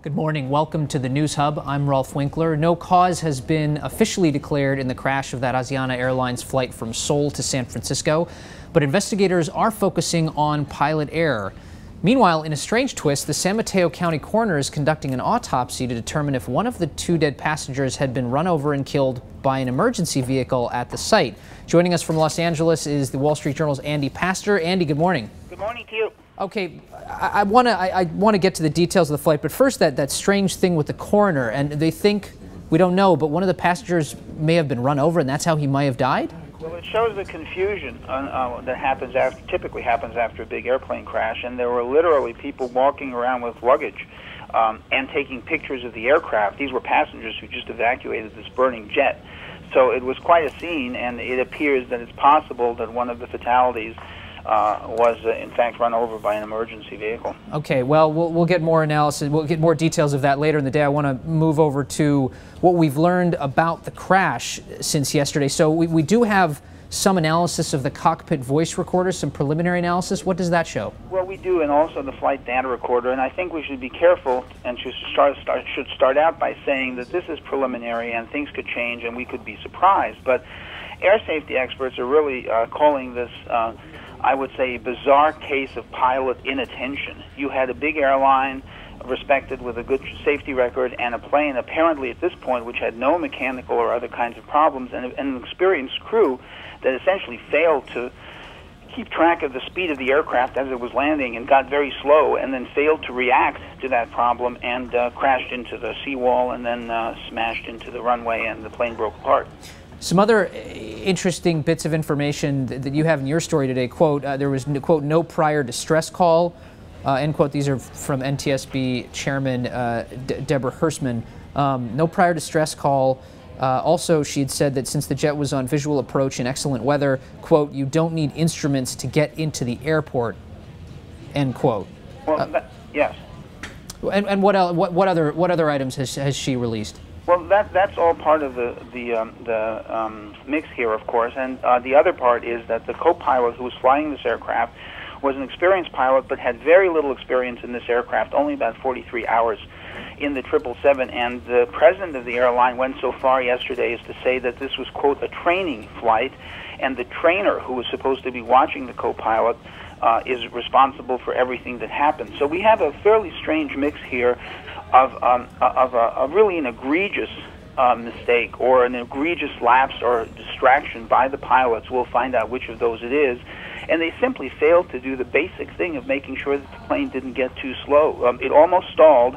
Good morning. Welcome to the News Hub. I'm Rolf Winkler. No cause has been officially declared in the crash of that Asiana Airlines flight from Seoul to San Francisco, but investigators are focusing on pilot error. Meanwhile, in a strange twist, the San Mateo County coroner is conducting an autopsy to determine if one of the two dead passengers had been run over and killed by an emergency vehicle at the site. Joining us from Los Angeles is the Wall Street Journal's Andy Pasztor. Andy, good morning. Good morning to you. Okay, I want to get to the details of the flight, but first that strange thing with the coroner, and they think, we don't know, but one of the passengers may have been run over, and that's how he might have died? Well, it shows the confusion that typically happens after a big airplane crash, and there were literally people walking around with luggage and taking pictures of the aircraft. These were passengers who just evacuated this burning jet. So it was quite a scene, and it appears that it's possible that one of the fatalities was in fact run over by an emergency vehicle. Okay, well, we'll get more analysis, we'll get more details of that later in the day. I want to move over to what we've learned about the crash since yesterday. So we do have some analysis of the cockpit voice recorder, some preliminary analysis. What does that show? Well, we do, and also the flight data recorder, and I think we should be careful and should start out by saying that this is preliminary and things could change and we could be surprised. But air safety experts are really calling this I would say, a bizarre case of pilot inattention. You had a big airline, respected with a good safety record, and a plane apparently at this point which had no mechanical or other kinds of problems, and an experienced crew that essentially failed to keep track of the speed of the aircraft as it was landing and got very slow, and then failed to react to that problem and crashed into the seawall and then smashed into the runway, and the plane broke apart. Some other interesting bits of information that you have in your story today. Quote, there was, quote, no prior distress call, end quote. These are from NTSB Chairman Deborah Hersman. No prior distress call. Also, she had said that since the jet was on visual approach in excellent weather, quote, you don't need instruments to get into the airport, end quote. Well, yes. And what else, what other items has she released? Well, that's all part of the mix here, of course, and the other part is that the co-pilot who was flying this aircraft was an experienced pilot, but had very little experience in this aircraft, only about 43 hours in the 777, and the president of the airline went so far yesterday as to say that this was, quote, a training flight, and the trainer who was supposed to be watching the co-pilot is responsible for everything that happened. So we have a fairly strange mix here of really an egregious mistake or an egregious lapse or distraction by the pilots. We'll find out which of those it is. And they simply failed to do the basic thing of making sure that the plane didn't get too slow. It almost stalled,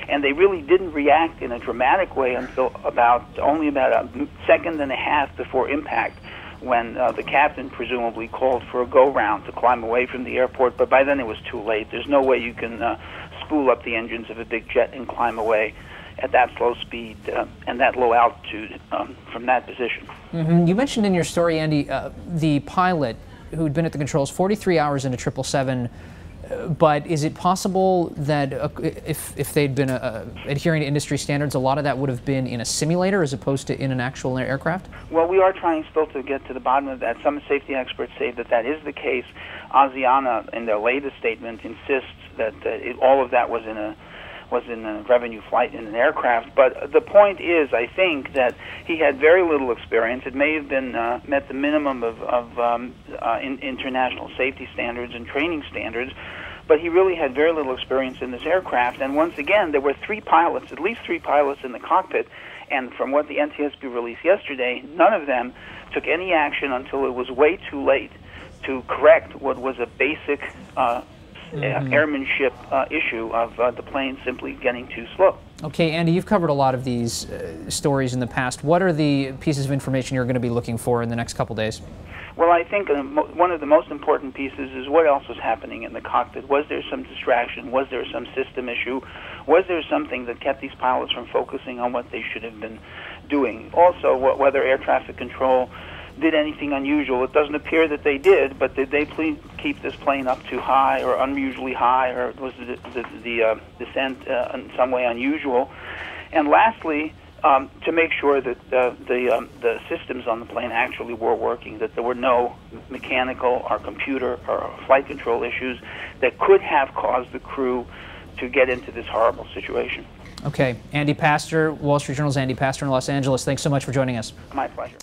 and they really didn't react in a dramatic way until only about a second and a half before impact, when the captain presumably called for a go-round to climb away from the airport, but by then it was too late. There's no way you can spool up the engines of a big jet and climb away at that slow speed and that low altitude from that position. Mm-hmm. You mentioned in your story, Andy, the pilot who'd been at the controls 43 hours in a 777, but is it possible that if they'd been adhering to industry standards, a lot of that would have been in a simulator as opposed to in an actual aircraft? Well, we are trying still to get to the bottom of that. Some safety experts say that that is the case. Asiana, in their latest statement, insists that all of that was in a revenue flight in an aircraft. But the point is, I think, that he had very little experience. It may have been met the minimum of international safety standards and training standards, but he really had very little experience in this aircraft. And once again, there were at least three pilots in the cockpit, and from what the NTSB released yesterday, none of them took any action until it was way too late to correct what was a basic airmanship issue of the plane simply getting too slow. Okay, Andy, you've covered a lot of these stories in the past. What are the pieces of information you're going to be looking for in the next couple days? Well, I think one of the most important pieces is what else was happening in the cockpit. Was there some distraction? Was there some system issue? Was there something that kept these pilots from focusing on what they should have been doing? Also, whether air traffic control did anything unusual. It doesn't appear that they did, but did they keep this plane up too high or unusually high, or was the descent in some way unusual? And lastly, to make sure that the systems on the plane actually were working, that there were no mechanical or computer or flight control issues that could have caused the crew to get into this horrible situation. Okay. Andy Pasztor, Wall Street Journal's Andy Pasztor in Los Angeles. Thanks so much for joining us. My pleasure.